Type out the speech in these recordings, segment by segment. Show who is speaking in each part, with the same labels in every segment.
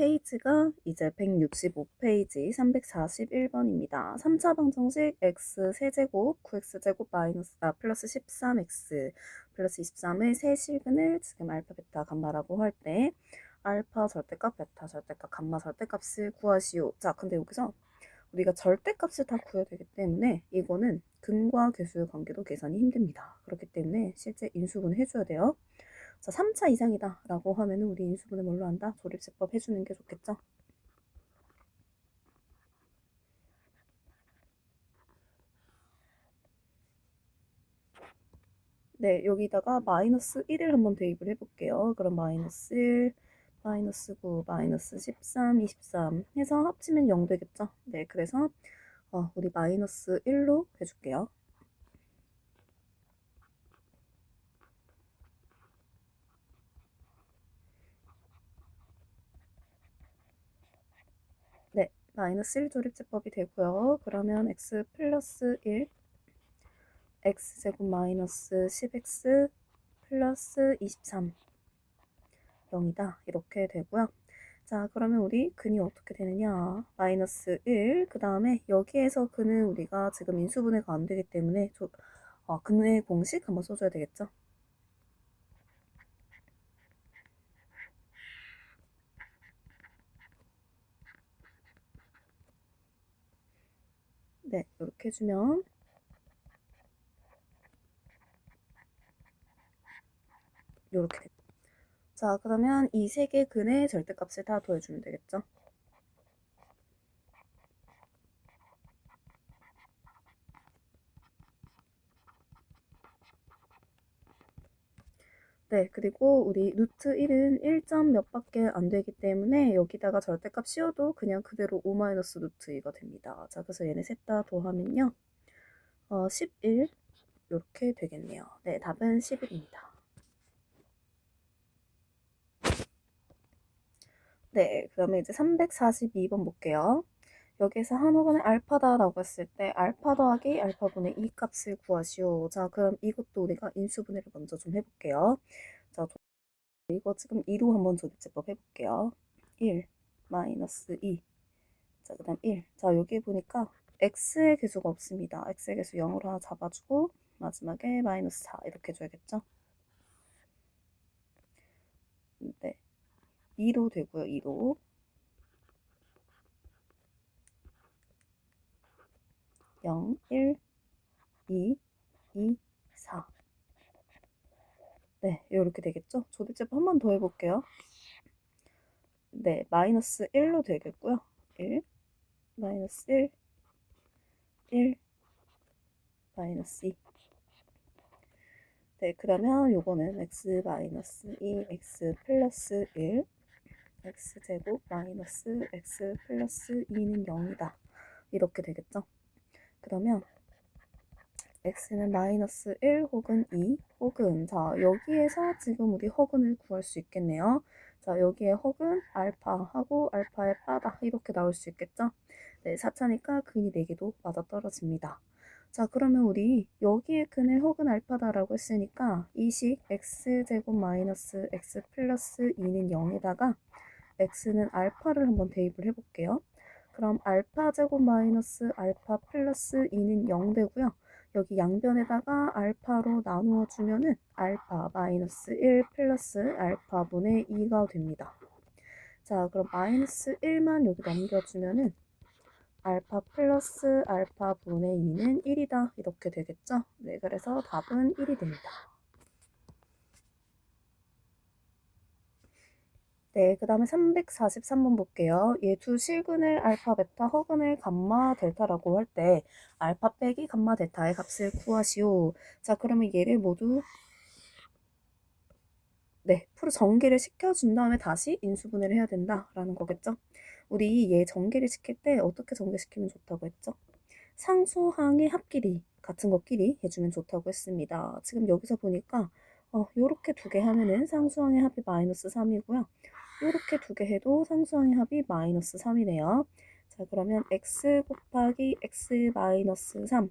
Speaker 1: 페이지가 이제 165페이지 341번입니다. 3차 방정식 x 세제곱 9x제곱 플러스 13x 플러스 23의 세 실근을 지금 알파, 베타, 감마라고 할 때 알파 절대값, 베타 절대값, 감마 절대값을 구하시오. 자, 근데 여기서 우리가 절대값을 다 구해야 되기 때문에 이거는 근과 계수의 관계도 계산이 힘듭니다. 그렇기 때문에 실제 인수분 해줘야 돼요. 자, 3차 이상이다 라고 하면은 우리 인수분해 뭘로 한다? 조립세법 해주는 게 좋겠죠? 네, 여기다가 마이너스 1을 한번 대입을 해볼게요. 그럼 마이너스 1, 마이너스 9, 마이너스 13, 23 해서 합치면 0 되겠죠? 네, 그래서 우리 마이너스 1로 해줄게요. 네, 마이너스 1 조립제법이 되고요. 그러면 x 플러스 1, x제곱 마이너스 10x 플러스 23 0이다 이렇게 되고요. 자, 그러면 우리 근이 어떻게 되느냐? 마이너스 1, 그 다음에 여기에서 근은 우리가 지금 인수분해가 안 되기 때문에 근의 공식 한번 써줘야 되겠죠? 네, 이렇게 해주면 이렇게 됩니다. 자, 그러면 이 세 개 근의 절대값을 다 더해주면 되겠죠? 네, 그리고 우리 루트 1은 1점 몇 밖에 안 되기 때문에 여기다가 절대값 씌워도 그냥 그대로 5 마이너스 루트 2가 됩니다. 자, 그래서 얘네 셋 다 더하면요. 11 이렇게 되겠네요. 네, 답은 11입니다. 네, 그러면 이제 342번 볼게요. 여기에서 한 호근의 알파다라고 했을 때 알파 더하기 알파분의 2 값을 구하시오. 자, 그럼 이것도 우리가 인수분해를 먼저 좀 해볼게요. 자, 이거 지금 2로 한번 조립제법 해볼게요. 1 마이너스 2. 자, 그 다음 1. 자, 여기 보니까 x의 개수가 없습니다. x의 개수 0으로 하나 잡아주고 마지막에 마이너스 4 이렇게 줘야겠죠? 네. 2로 되고요. 2로. 0, 1, 2, 2, 4. 네, 이렇게 되겠죠? 조립제법 한 번 더 해볼게요. 네, 마이너스 1로 되겠고요. 1, 마이너스 1, 1, 마이너스 2. 네, 그러면 요거는 x 마이너스 2, x 플러스 1, x제곱 마이너스 x 플러스 2는 0이다. 이렇게 되겠죠? 그러면 x는 마이너스 1 혹은 2 혹은 자 여기에서 지금 우리 허근을 구할 수 있겠네요. 자 여기에 허근 알파하고 알파의 바다 이렇게 나올 수 있겠죠. 네 4차니까 근이 4개도 맞아떨어집니다. 자 그러면 우리 여기에 근을 허근 알파다라고 했으니까 이식 x제곱 마이너스 x 플러스 2는 0에다가 x는 알파를 한번 대입을 해볼게요. 그럼 알파 제곱 마이너스 알파 플러스 2는 0 되고요. 여기 양변에다가 알파로 나누어 주면은 알파 마이너스 1 플러스 알파분의 2가 됩니다. 자, 그럼 마이너스 1만 여기 넘겨주면은 알파 플러스 알파분의 2는 1이다. 이렇게 되겠죠? 네, 그래서 답은 1이 됩니다. 네, 그 다음에 343번 볼게요. 얘 두 실근을 알파, 베타, 허근을 감마, 델타라고 할 때 알파 빼기 감마, 델타의 값을 구하시오. 자, 그러면 얘를 모두 프로 전개를 시켜준 다음에 다시 인수분해를 해야 된다라는 거겠죠? 우리 얘 전개를 시킬 때 어떻게 전개시키면 좋다고 했죠? 상수항의 합끼리 같은 것끼리 해주면 좋다고 했습니다. 지금 여기서 보니까 요렇게 두 개 하면은 상수항의 합이 마이너스 3이고요. 요렇게 두 개 해도 상수항의 합이 마이너스 3이네요. 자 그러면 x 곱하기 x 마이너스 3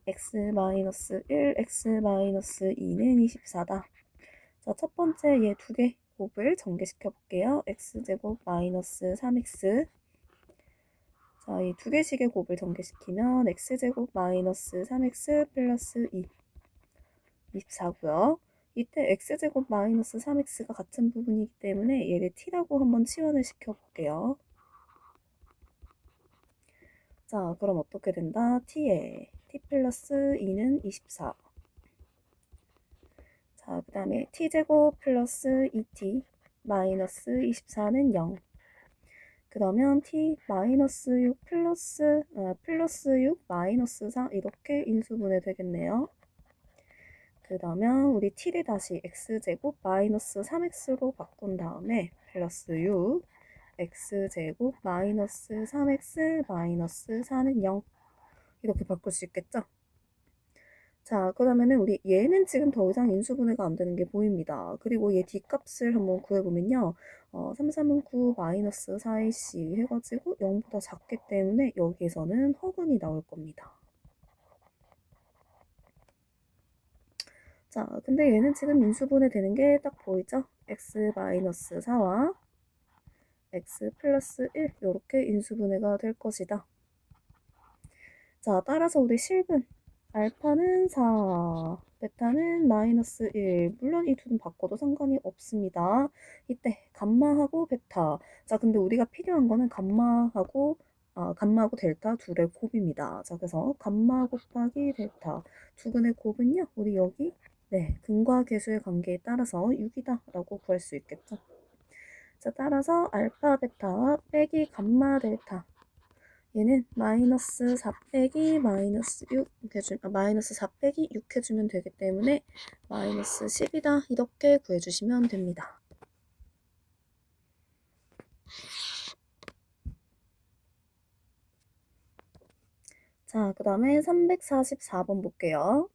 Speaker 1: x 마이너스 1 x 마이너스 2는 24다. 자 첫 번째 얘 두 개 x제곱을 전개시켜 볼게요. x제곱 마이너스 3x. 자, 이 두 개씩의 곱을 전개시키면 x제곱 마이너스 3x 플러스 2, 24고요. 이때 x제곱 마이너스 3x가 같은 부분이기 때문에 얘를 t라고 한번 치환을 시켜볼게요. 자, 그럼 어떻게 된다? t에 t 플러스 2는 24. 자, 그 다음에 t제곱 플러스 2t 마이너스 24는 0. 그러면 t 마이너스 6 플러스 6 마이너스 4 이렇게 인수분해 되겠네요. 그러면 우리 t를 다시 x제곱 마이너스 3x로 바꾼 다음에 플러스 6 x제곱 마이너스 3x 마이너스 4는 0 이렇게 바꿀 수 있겠죠? 자, 그러면은 우리 얘는 지금 더 이상 인수분해가 안 되는 게 보입니다. 그리고 얘 뒷값을 한번 구해보면요. 3, 3은 9 마이너스 4ac 해가지고 0보다 작기 때문에 여기에서는 허근이 나올 겁니다. 자, 근데 얘는 지금 인수분해 되는 게 딱 보이죠? x 마이너스 4와 x 플러스 1 이렇게 인수분해가 될 것이다. 자, 따라서 우리 실근 알파는 4, 베타는 마이너스 1. 물론 이 둘은 바꿔도 상관이 없습니다. 이때 감마하고 베타. 자, 근데 우리가 필요한 거는 감마하고 델타 둘의 곱입니다. 자, 그래서 감마 곱하기 델타 두근의 곱은요. 우리 여기 근과 계수의 관계에 따라서 6이다 라고 구할 수 있겠죠. 자, 따라서 알파 베타 빼기 감마 델타 얘는 마이너스 4 빼기 마이너스 6 마이너스 4 빼기 6 해주면 되기 때문에 마이너스 10이다 이렇게 구해주시면 됩니다. 자, 그 다음에 344번 볼게요.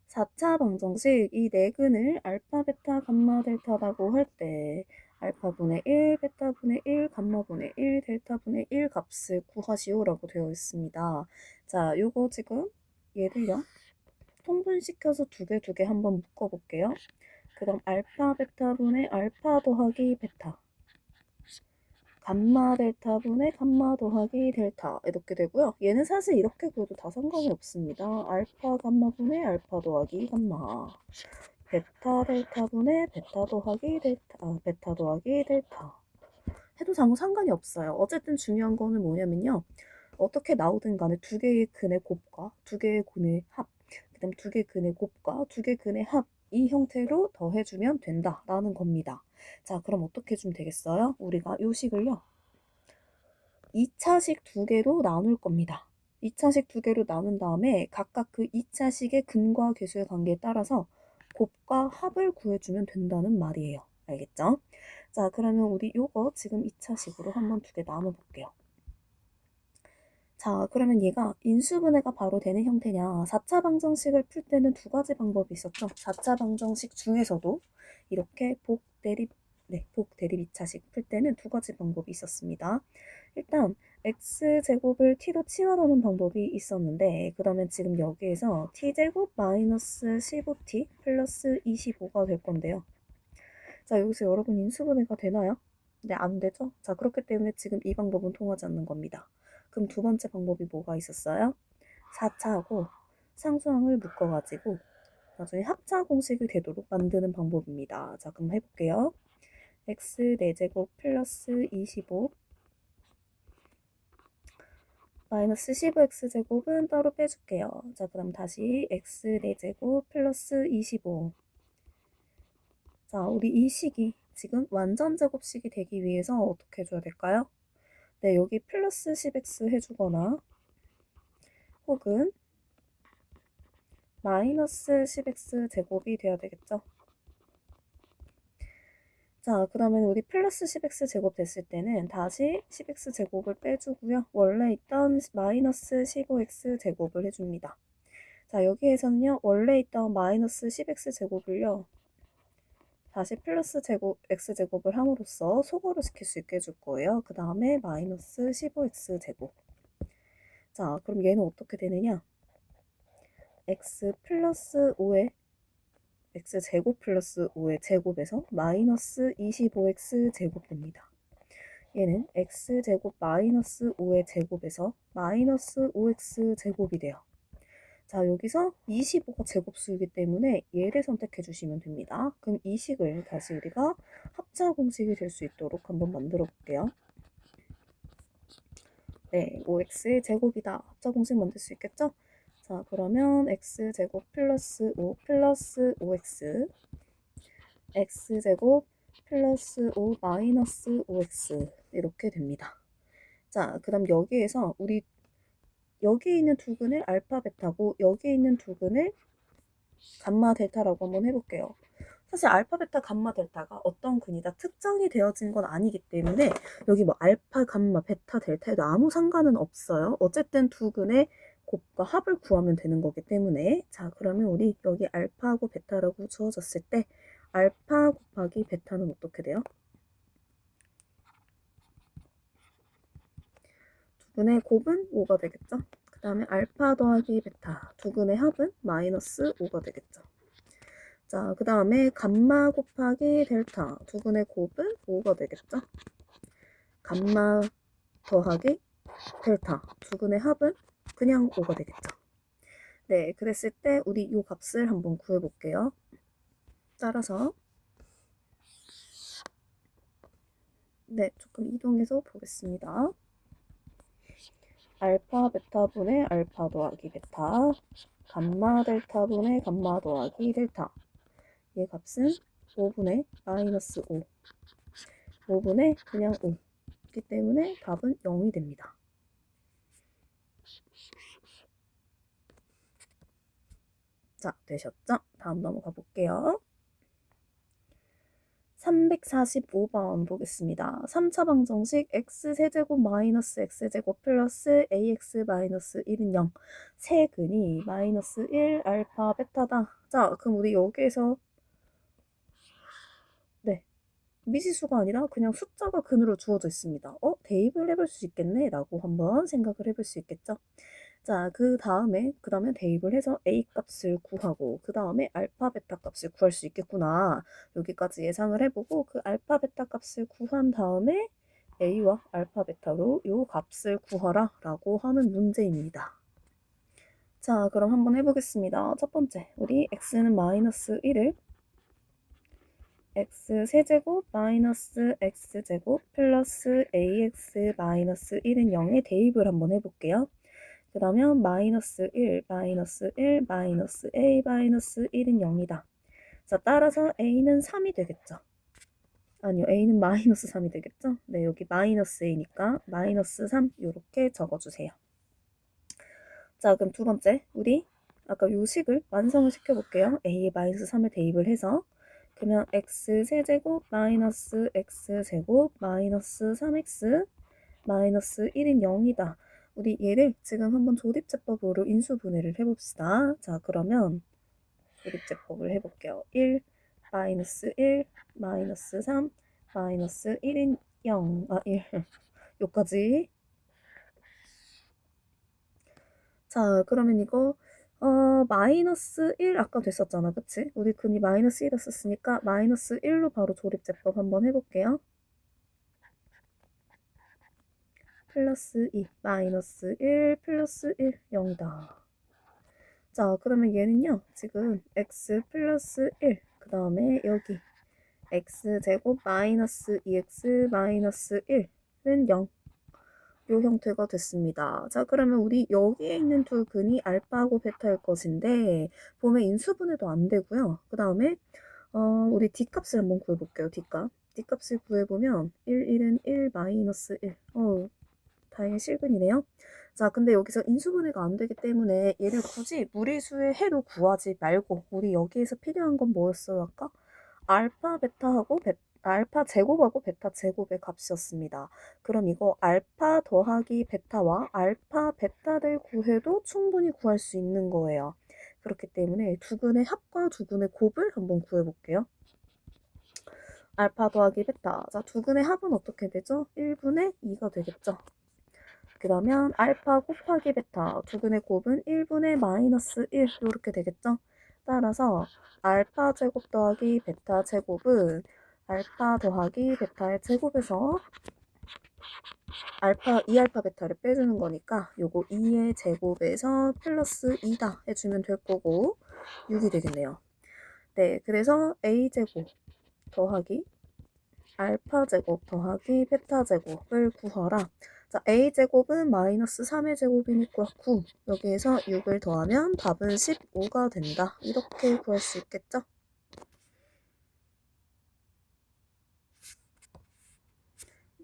Speaker 1: 4차 방정식 이 네근을 알파, 베타, 감마, 델타라고 할 때 알파분의 1, 베타분의 1, 감마분의 1, 델타분의 1 값을 구하시오라고 되어 있습니다. 자, 요거 지금 얘를요. 통분시켜서 두 개 한번 묶어볼게요. 그럼 알파, 베타분의 알파 더하기 베타 감마 델타분의 감마 더하기 델타 이렇게 되고요. 얘는 사실 이렇게 구해도 다 상관이 없습니다. 알파 감마분의 알파 더하기 감마 베타 델타분의 베타 더하기 델타 베타 더하기 델타 해도 아무 상관이 없어요. 어쨌든 중요한 거는 뭐냐면요. 어떻게 나오든 간에 두 개의 근의 곱과 두 개의 근의 합 그 다음 두 개의 근의 곱과 두 개의 근의 합 이 형태로 더해주면 된다라는 겁니다. 자, 그럼 어떻게 해주면 되겠어요? 우리가 요 식을요. 2차식 두 개로 나눌 겁니다. 2차식 두 개로 나눈 다음에 각각 그 2차식의 근과 계수의 관계에 따라서 곱과 합을 구해주면 된다는 말이에요. 알겠죠? 자, 그러면 우리 요거 지금 2차식으로 한번 두 개 나눠볼게요. 자, 그러면 얘가 인수분해가 바로 되는 형태냐? 4차 방정식을 풀 때는 두 가지 방법이 있었죠. 4차 방정식 중에서도 이렇게 복대립 2차식 풀 때는 두 가지 방법이 있었습니다. 일단 x제곱을 t로 치환하는 방법이 있었는데 그러면 지금 여기에서 t제곱 마이너스 15t 플러스 25가 될 건데요. 자, 여기서 여러분 인수분해가 되나요? 네, 안 되죠? 자, 그렇기 때문에 지금 이 방법은 통하지 않는 겁니다. 그럼 두 번째 방법이 뭐가 있었어요? 4차하고 상수항을 묶어가지고 나중에 합차 공식이 되도록 만드는 방법입니다. 자, 그럼 해볼게요. x 4제곱 플러스 25 마이너스 15x제곱은 따로 빼줄게요. 자, 그럼 다시 x 4제곱 플러스 25 자, 우리 이 식이 지금 완전 제곱식이 되기 위해서 어떻게 해줘야 될까요? 네, 여기 플러스 10x 해주거나 혹은 마이너스 10x 제곱이 돼야 되겠죠? 자, 그러면 우리 플러스 10x 제곱 됐을 때는 다시 10x 제곱을 빼주고요. 원래 있던 마이너스 15x 제곱을 해줍니다. 자, 여기에서는요. 원래 있던 마이너스 10x 제곱을요. 다시 플러스 제곱, x제곱을 함으로써 소거를 시킬 수 있게 해줄 거예요. 그 다음에 마이너스 15x제곱. 자, 그럼 얘는 어떻게 되느냐? x 플러스 5에 x제곱 플러스 5의 제곱에서 마이너스 25x 제곱 됩니다. 얘는 x제곱 마이너스 5의 제곱에서 마이너스 5x 제곱이 돼요. 자, 여기서 25가 제곱수이기 때문에 얘를 선택해 주시면 됩니다. 그럼 이 식을 다시 우리가 합차 공식이 될 수 있도록 한번 만들어 볼게요. 네, 5x의 제곱이다. 합차 공식 만들 수 있겠죠? 자, 그러면 x제곱 플러스 5 플러스 5x x제곱 플러스 5 마이너스 5x 이렇게 됩니다. 자, 그 다음 여기에서 우리 여기에 있는 두근을 알파 베타고 여기에 있는 두근을 감마 델타라고 한번 해볼게요. 사실 알파 베타 감마 델타가 어떤 근이다 특정이 되어진 건 아니기 때문에 여기 뭐 알파 감마 베타 델타에도 아무 상관은 없어요. 어쨌든 두 근의 곱과 합을 구하면 되는 거기 때문에 자, 그러면 우리 여기 알파하고 베타라고 주어졌을 때 알파 곱하기 베타는 어떻게 돼요? 두 근의 곱은 5가 되겠죠? 그 다음에 알파 더하기 베타 두 근의 합은 마이너스 5가 되겠죠. 자, 그 다음에 감마 곱하기 델타 두 근의 곱은 5가 되겠죠. 감마 더하기 델타 두 근의 합은 그냥 5가 되겠죠. 네, 그랬을 때 우리 이 값을 한번 구해볼게요. 따라서 네, 조금 이동해서 보겠습니다. 알파 베타분의 알파 더하기 베타 감마 델타분의 감마 더하기 델타 얘 값은 5분의 마이너스 5 5분의 그냥 5이기 때문에 답은 0이 됩니다. 자, 되셨죠? 다음 넘어가 볼게요. 345번 보겠습니다. 3차 방정식 x세제곱 마이너스 x제곱 플러스 ax 마이너스 1은 0 세근이 마이너스 1 알파 베타다. 자, 그럼 우리 여기에서 네, 미지수가 아니라 그냥 숫자가 근으로 주어져 있습니다. 대입을 해볼 수 있겠네 라고 한번 생각을 해볼 수 있겠죠. 자, 그 다음에 대입을 해서 a 값을 구하고 그 다음에 알파 베타 값을 구할 수 있겠구나. 여기까지 예상을 해보고 그 알파 베타 값을 구한 다음에 a와 알파 베타로 요 값을 구하라 라고 하는 문제입니다. 자, 그럼 한번 해보겠습니다. 첫 번째, 우리 x는 마이너스 1을 x세제곱 마이너스 x제곱 플러스 ax 마이너스 1은 0에 대입을 한번 해볼게요. 그러면 마이너스 1, 마이너스 1, 마이너스 a, 마이너스 1은 0이다. 자, 따라서 a는 3이 되겠죠. 아니요, a는 마이너스 3이 되겠죠. 네, 여기 마이너스 a니까 마이너스 3 이렇게 적어주세요. 자, 그럼 두 번째, 우리 아까 요 식을 완성을 시켜볼게요. a에 마이너스 3을 대입을 해서 그러면 x세제곱 마이너스 x제곱 마이너스 3x 마이너스 1은 0이다. 우리 얘를 지금 한번 조립제법으로 인수분해를 해봅시다. 자, 그러면 조립제법을 해볼게요. 1, 마이너스 1, 마이너스 3, 마이너스 1인 0, 1. 여기까지. 자, 그러면 이거 마이너스 1 아까 됐었잖아. 그치? 우리 근이 마이너스 1이었으니까 마이너스 1로 바로 조립제법 한번 해볼게요. 플러스 2, 마이너스 1, 플러스 1, 0이다. 자, 그러면 얘는요, 지금 x 플러스 1, 그 다음에 여기 x제곱 마이너스 2x 마이너스 1은 0. 요 형태가 됐습니다. 자, 그러면 우리 여기에 있는 두 근이 알파하고 베타일 것인데 보면 인수분해도 안 되고요. 그 다음에 우리 D값을 한번 구해볼게요. D값을 구해보면 1, 1은 1, 마이너스 1. 다행히 실근이네요. 자, 근데 여기서 인수분해가 안 되기 때문에 얘를 굳이 무리수의 해로 구하지 말고 우리 여기에서 필요한 건 뭐였어요, 아까? 알파 베타하고 알파 제곱하고 베타 제곱의 값이었습니다. 그럼 이거 알파 더하기 베타와 알파 베타를 구해도 충분히 구할 수 있는 거예요. 그렇기 때문에 두 근의 합과 두 근의 곱을 한번 구해볼게요. 알파 더하기 베타. 자, 두 근의 합은 어떻게 되죠? 1분의 2가 되겠죠. 그러면 알파 곱하기 베타 두 근의 곱은 1분의 마이너스 1 이렇게 되겠죠. 따라서 알파 제곱 더하기 베타 제곱은 알파 더하기 베타의 제곱에서 알파, 2알파 베타를 빼주는 거니까 요거 2의 제곱에서 플러스 2다 해주면 될 거고 6이 되겠네요. 네, 그래서 a제곱 더하기 알파 제곱 더하기 베타 제곱을 구하라. 자, a제곱은 마이너스 3의 제곱이니까 9. 여기에서 6을 더하면 답은 15가 된다. 이렇게 구할 수 있겠죠?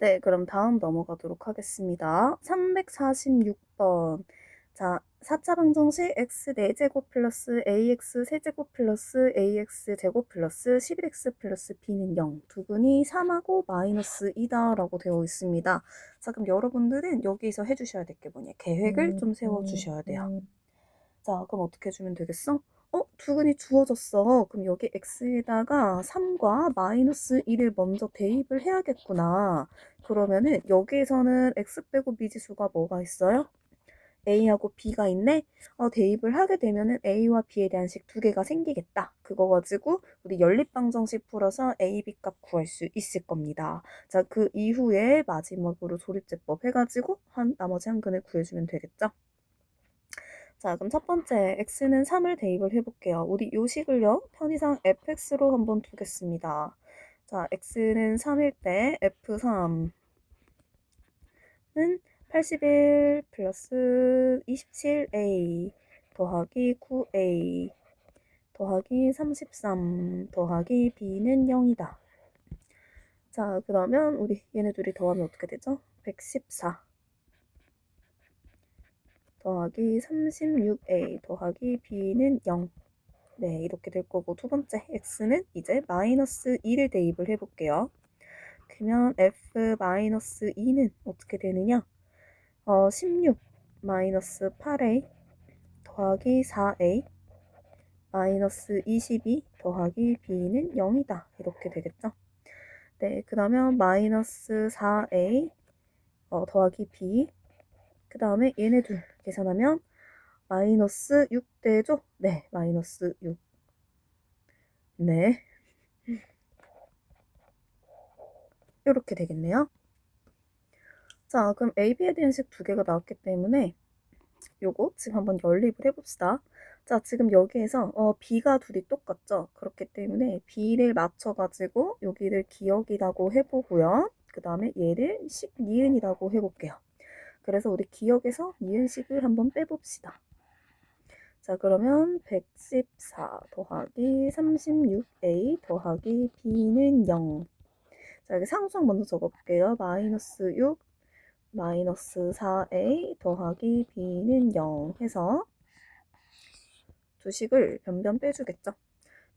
Speaker 1: 네, 그럼 다음 넘어가도록 하겠습니다. 346번. 자, 4차 방정식 x 4제곱 플러스 ax 세제곱 플러스 ax 제곱 플러스 11x 플러스 b는 0. 두근이 3하고 마이너스 2다 라고 되어 있습니다. 자, 그럼 여러분들은 여기서 해주셔야 될 게 뭐냐. 계획을 좀 세워주셔야 돼요. 자, 그럼 어떻게 해주면 되겠어? 두근이 주어졌어. 그럼 여기 x에다가 3과 마이너스 1을 먼저 대입을 해야겠구나. 그러면은 여기에서는 x 빼고 미지수가 뭐가 있어요? a하고 b가 있네? 대입을 하게 되면은 a와 b에 대한 식 두 개가 생기겠다. 그거 가지고 우리 연립방정식 풀어서 a, b 값 구할 수 있을 겁니다. 자, 그 이후에 마지막으로 조립제법 해가지고 나머지 한 근을 구해주면 되겠죠? 자, 그럼 첫 번째 x는 3을 대입을 해볼게요. 우리 요식을요, 편의상 fx로 한번 두겠습니다. 자, x는 3일 때 f3은 81 플러스 27a 더하기 9a 더하기 33 더하기 b는 0이다. 자, 그러면 우리 얘네 둘이 더하면 어떻게 되죠? 114 더하기 36a 더하기 b는 0. 네, 이렇게 될 거고 두 번째 x는 이제 마이너스 2를 대입을 해볼게요. 그러면 f-2는 어떻게 되느냐? 16 마이너스 8a 더하기 4a 마이너스 22 더하기 b는 0이다. 이렇게 되겠죠? 네, 그러면 마이너스 4a 더하기 b 그 다음에 얘네 둘 계산하면 마이너스 6되죠? 네, 마이너스 6. 네. 이렇게 되겠네요. 자, 그럼 A, B에 대한 식 두 개가 나왔기 때문에 요거 지금 한번 연립을 해봅시다. 자, 지금 여기에서 B가 둘이 똑같죠? 그렇기 때문에 B를 맞춰가지고 여기를 기억이라고 해보고요. 그 다음에 얘를 식, 니은이라고 해볼게요. 그래서 우리 기억에서 니은식을 한번 빼봅시다. 자, 그러면 114 더하기 36a 더하기 b는 0. 자, 여기 상수항 먼저 적어볼게요. 마이너스 6, 마이너스 4a 더하기 b는 0 해서 두 식을 변변 빼주겠죠.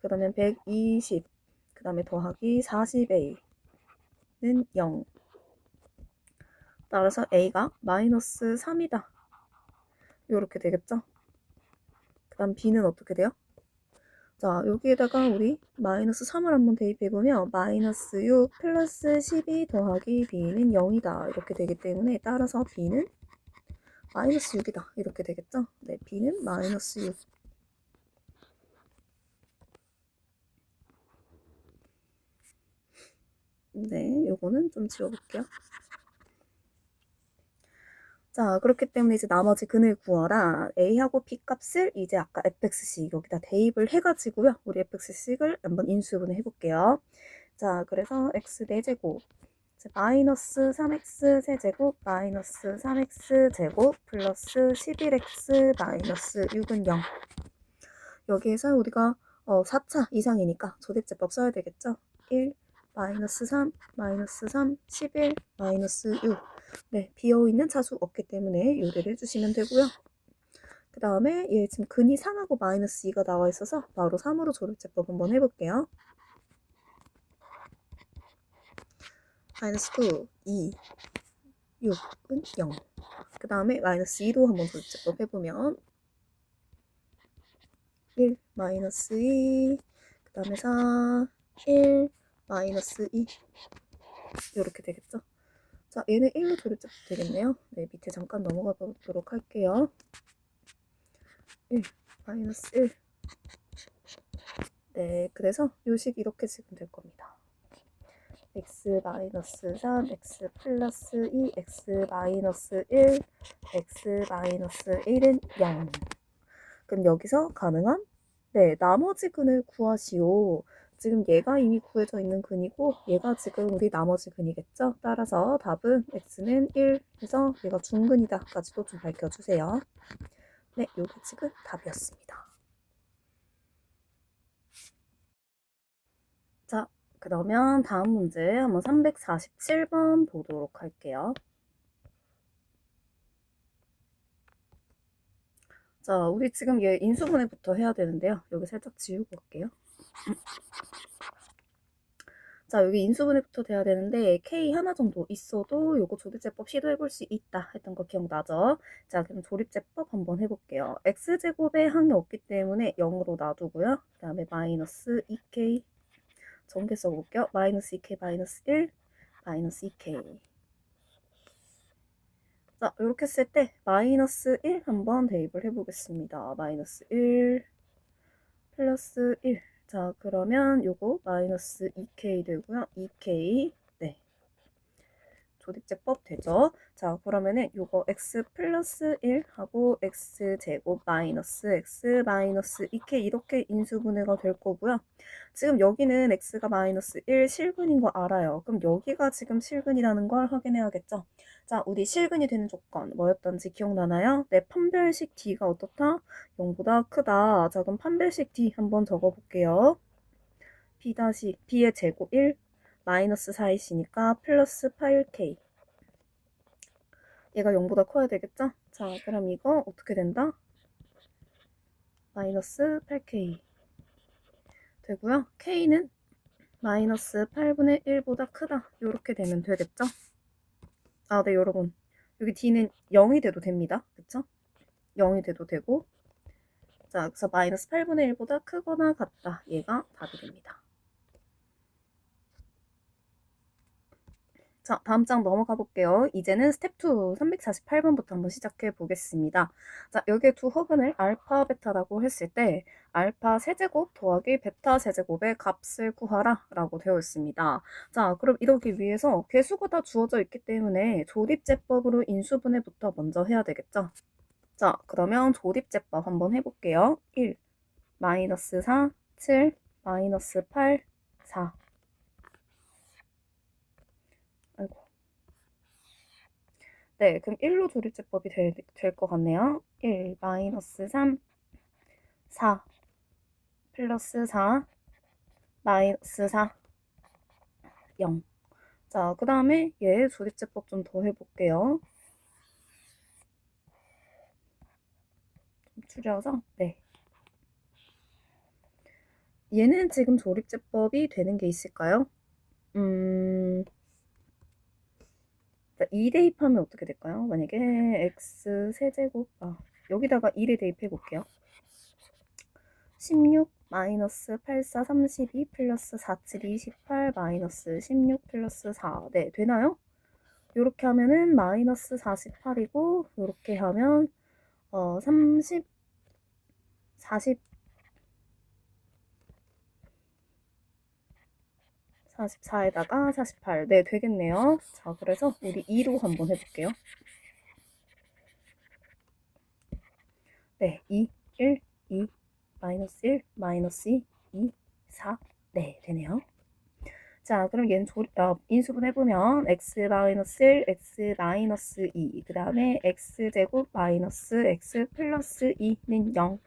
Speaker 1: 그러면 120, 그 다음에 더하기 40a는 0. 따라서 a가 마이너스 3이다. 이렇게 되겠죠. 그 다음 b는 어떻게 돼요? 자, 여기에다가 우리 마이너스 3을 한번 대입해보면 마이너스 6 플러스 12 더하기 b는 0이다. 이렇게 되기 때문에 따라서 b는 마이너스 6이다. 이렇게 되겠죠? 네, b는 마이너스 6. 네, 요거는 좀 지워볼게요. 자, 그렇기 때문에 이제 나머지 근을 구하라. a하고 b 값을 이제 아까 fx식 여기다 대입을 해가지고요. 우리 fx식을 한번 인수분해 해볼게요. 자, 그래서 x 4제곱 마이너스 3x 세제곱 마이너스 3x 제곱 플러스 11x 마이너스 6은 0. 여기에서 우리가 4차 이상이니까 조립제법 써야 되겠죠? 1 마이너스 3 마이너스 3 11 마이너스 6. 네, 비어있는 차수 없기 때문에 요리를 해주시면 되고요. 그 다음에 얘 지금 근이 3하고 마이너스 2가 나와 있어서 바로 3으로 조립제법 한번 해볼게요. 마이너스 9, 2, 6은 0. 그 다음에 마이너스 2도 한번 조립제법 해보면 1, 마이너스 2, 그 다음에 4, 1, 마이너스 2 이렇게 되겠죠? 자, 얘는 1로 조립제법 되겠네요. 네, 밑에 잠깐 넘어가 보도록 할게요. 1, 마이너스 1, 네, 그래서 요식 이렇게 지금 될 겁니다. x-3, x 플러스 2, x-1, x-1은 0. 그럼 여기서 가능한? 네, 나머지 근을 구하시오. 지금 얘가 이미 구해져 있는 근이고 얘가 지금 우리 나머지 근이겠죠? 따라서 답은 x는 1 해서 얘가 중근이다 까지도 좀 밝혀주세요. 네, 요게 지금 답이었습니다. 자, 그러면 다음 문제 한번 347번 보도록 할게요. 자, 우리 지금 얘 인수분해부터 해야 되는데요. 여기 살짝 지우고 갈게요. 자, 여기 인수분해부터 돼야 되는데 K 하나 정도 있어도 요거 조립제법 시도해볼 수 있다 했던 거 기억나죠? 자, 그럼 조립제법 한번 해볼게요. X제곱에 항이 없기 때문에 0으로 놔두고요. 그 다음에 마이너스 2K 전개 써볼게요. 마이너스 2K 마이너스 1 마이너스 2K. 자, 이렇게 했을 때 마이너스 1 한번 대입을 해보겠습니다. 마이너스 1 플러스 1. 자, 그러면 요거 마이너스 2K 되고요. 2K. 네. 조립제법 되죠? 자, 그러면은 요거 x 플러스 1 하고 x 제곱 마이너스 x 마이너스 2k 이렇게 인수분해가 될 거고요. 지금 여기는 x가 마이너스 1 실근인 거 알아요. 그럼 여기가 지금 실근이라는 걸 확인해야겠죠? 자, 우리 실근이 되는 조건 뭐였던지 기억나나요? 네, 판별식 d가 어떻다? 0보다 크다. 자, 그럼 판별식 d 한번 적어볼게요. b의 제곱 1 마이너스 4이시니까 플러스 8k. 얘가 0보다 커야 되겠죠? 자, 그럼 이거 어떻게 된다? 마이너스 8k 되고요. k는 마이너스 8분의 1보다 크다. 이렇게 되면 되겠죠? 아, 네, 여러분. 여기 d는 0이 돼도 됩니다. 그쵸? 0이 돼도 되고. 자, 그래서 마이너스 8분의 1보다 크거나 같다. 얘가 답이 됩니다. 자, 다음 장 넘어가 볼게요. 이제는 스텝 2 348번부터 한번 시작해 보겠습니다. 자, 여기에 두 허근을 알파, 베타라고 했을 때 알파 세제곱 더하기 베타 세제곱의 값을 구하라 라고 되어 있습니다. 자, 그럼 이러기 위해서 개수가 다 주어져 있기 때문에 조립제법으로 인수분해부터 먼저 해야 되겠죠? 자, 그러면 조립제법 한번 해볼게요. 1, 마이너스 4, 7, 마이너스 8, 4. 아이고. 네, 그럼 1로 조립제법이 될 것 같네요. 1, 마이너스 3, 4, 플러스 4, 마이너스 4, 0. 자, 그 다음에 얘 조립제법 좀 더 해볼게요. 좀 줄여서, 네. 얘는 지금 조립제법이 되는 게 있을까요? 2 대입하면 어떻게 될까요? 만약에 x 세제곱, 여기다가 2를 대입해 볼게요. 16 마이너스 84 32 플러스 47 28 마이너스 16 플러스 4. 네, 되나요? 이렇게 하면은 마이너스 48이고 이렇게 하면 30 40 44에다가 48. 네, 되겠네요. 자, 그래서 우리 2로 한번 해볼게요. 네, 2, 1, 2, 마이너스 1, 마이너스 2, 2, 4. 네, 되네요. 자, 그럼 얘는 인수분 해보면 x-1, x-2, 그 다음에 x제곱 마이너스 x 플러스 2는 0.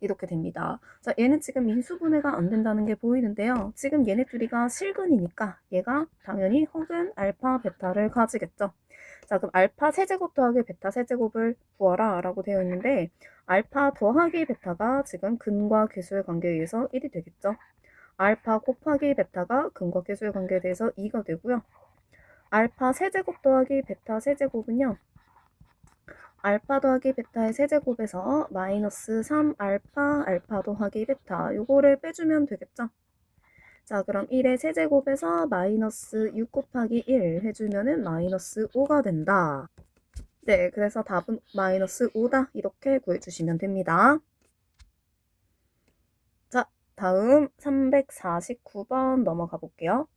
Speaker 1: 이렇게 됩니다. 자, 얘는 지금 인수분해가 안 된다는 게 보이는데요. 지금 얘네 둘이가 실근이니까 얘가 당연히 혹은 알파, 베타를 가지겠죠. 자, 그럼 알파 세제곱 더하기 베타 세제곱을 구하라 라고 되어 있는데 알파 더하기 베타가 지금 근과 계수의 관계에 의해서 1이 되겠죠. 알파 곱하기 베타가 근과 계수의 관계에 대해서 2가 되고요. 알파 세제곱 더하기 베타 세제곱은요. 알파 더하기 베타의 세제곱에서 마이너스 3알파 알파 더하기 베타 요거를 빼주면 되겠죠. 자, 그럼 1의 세제곱에서 마이너스 6 곱하기 1 해주면은 마이너스 5가 된다. 네, 그래서 답은 마이너스 5다 이렇게 구해주시면 됩니다. 자, 다음 349번 넘어가 볼게요.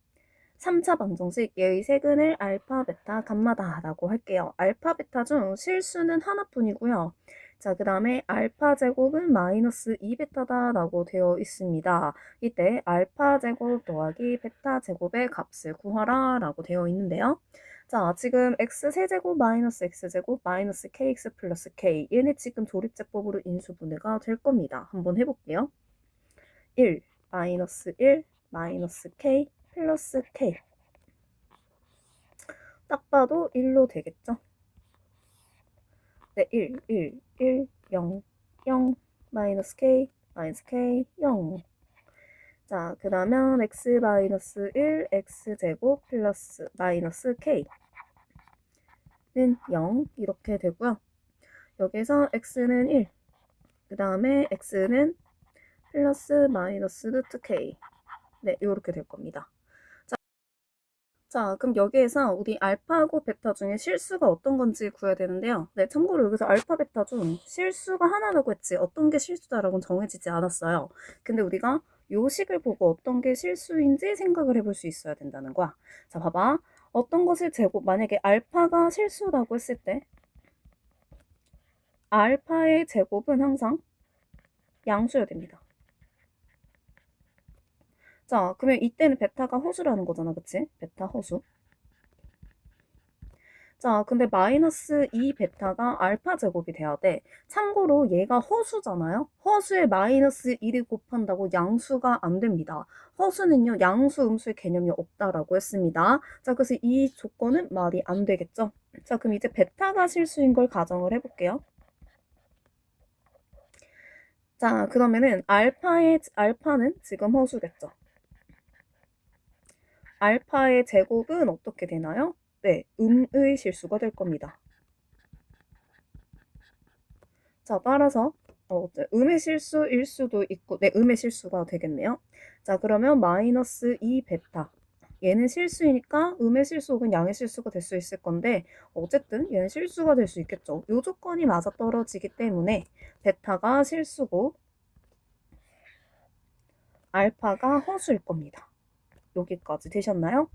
Speaker 1: 3차 방정식 얘의 세근을 알파, 베타, 감마다 라고 할게요. 알파, 베타 중 실수는 하나뿐이고요. 자, 그 다음에 알파 제곱은 마이너스 2베타다 라고 되어 있습니다. 이때 알파 제곱 더하기 베타 제곱의 값을 구하라 라고 되어 있는데요. 자, 지금 x세제곱 마이너스 x제곱 마이너스 kx 플러스 k 얘네 지금 조립제법으로 인수분해가 될 겁니다. 한번 해볼게요. 1, 마이너스 1, 마이너스 k 플러스 k 딱 봐도 1로 되겠죠? 네, 1, 1, 1, 0, 0, 마이너스 k, 0. 자, 그러면 x 마이너스 1, x제곱 플러스 마이너스 k는 0 이렇게 되고요. 여기서 x는 1, 그 다음에 x는 플러스 마이너스 루트 k 네, 이렇게 될 겁니다. 자, 그럼 여기에서 우리 알파하고 베타 중에 실수가 어떤 건지 구해야 되는데요. 네, 참고로 여기서 알파, 베타 중 실수가 하나라고 했지 어떤 게 실수다라고는 정해지지 않았어요. 근데 우리가 요 식을 보고 어떤 게 실수인지 생각을 해볼 수 있어야 된다는 거야. 자, 봐봐. 어떤 것을 제곱, 만약에 알파가 실수라고 했을 때 알파의 제곱은 항상 양수여야 됩니다. 자, 그러면 이때는 베타가 허수라는 거잖아, 그치? 베타 허수. 자, 근데 마이너스 2 베타가 알파 제곱이 돼야 돼. 참고로 얘가 허수잖아요? 허수에 마이너스 1을 곱한다고 양수가 안 됩니다. 허수는요, 양수, 음수의 개념이 없다라고 했습니다. 자, 그래서 이 조건은 말이 안 되겠죠? 자, 그럼 이제 베타가 실수인 걸 가정을 해볼게요. 자, 그러면은 알파는 지금 허수겠죠? 알파의 제곱은 어떻게 되나요? 네, 음의 실수가 될 겁니다. 자, 따라서 음의 실수일 수도 있고, 네, 음의 실수가 되겠네요. 자, 그러면 마이너스 2 베타. 얘는 실수이니까 음의 실수 혹은 양의 실수가 될 수 있을 건데 어쨌든 얘는 실수가 될 수 있겠죠. 요 조건이 맞아떨어지기 때문에 베타가 실수고 알파가 허수일 겁니다. 여기까지 되셨나요?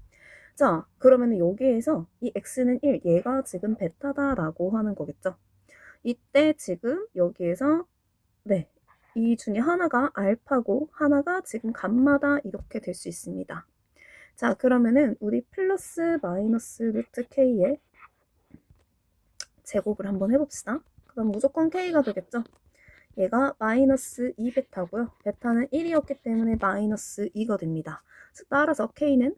Speaker 1: 자, 그러면 여기에서 이 x는 1, 얘가 지금 베타다라고 하는 거겠죠. 이때 지금 여기에서 네, 이 중에 하나가 알파고 하나가 지금 감마다 이렇게 될 수 있습니다. 자, 그러면은 우리 플러스 마이너스 루트 k의 제곱을 한번 해봅시다. 그럼 무조건 k가 되겠죠. 얘가 마이너스 2베타고요. 베타는 1이었기 때문에 마이너스 2가 됩니다. 따라서 k는